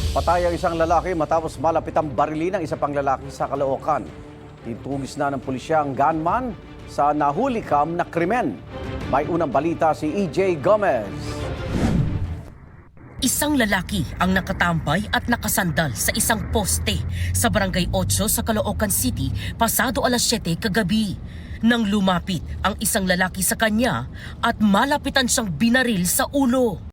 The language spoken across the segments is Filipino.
Patay ang isang lalaki matapos malapit ang barili ng isa pang lalaki sa Caloocan. Titugis na ng pulisya ang gunman sa nahulikam na krimen. May unang balita si EJ Gomez. Isang lalaki ang nakatambay at nakasandal sa isang poste sa Barangay 8 sa Caloocan City pasado alas 7 kagabi. Nang lumapit ang isang lalaki sa kanya at malapitan siyang binaril sa ulo.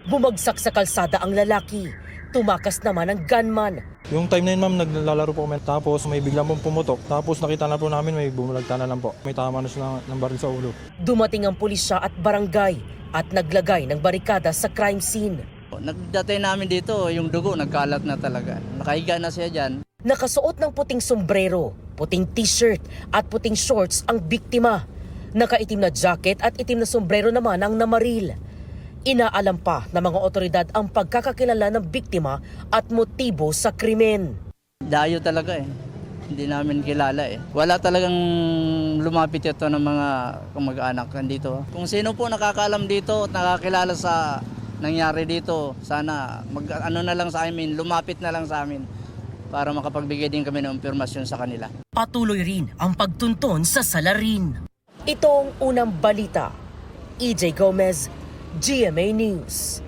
Bumagsak sa kalsada ang lalaki. Tumakas naman ang gunman. Yung time na yun, ma'am, naglalaro po kami. Tapos may biglang pong pumutok. Tapos nakita na po namin may bumulagta na lang po. May tama na siya ng baril sa ulo. Dumating ang pulisya at barangay at naglagay ng barikada sa crime scene. Nagdatay namin dito, yung dugo nagkalat na talaga. Nakahiga na siya dyan. Nakasuot ng puting sombrero, puting t-shirt at puting shorts ang biktima. Nakaitim na jacket at itim na sombrero naman ang namaril. Inaalam pa ng mga otoridad ang pagkakakilala ng biktima at motibo sa krimen. Dayo talaga eh. Hindi namin kilala eh. Wala talagang lumapit ito ng mga kamag-anak dito. Kung sino po nakakaalam dito at nakakilala sa nangyari dito, sana ano na lang sa amin, lumapit na lang sa amin para makapagbigay din kami ng impormasyon sa kanila. Patuloy rin ang pagtunton sa salarin. Ito ang unang balita. EJ Gomez, GMA News.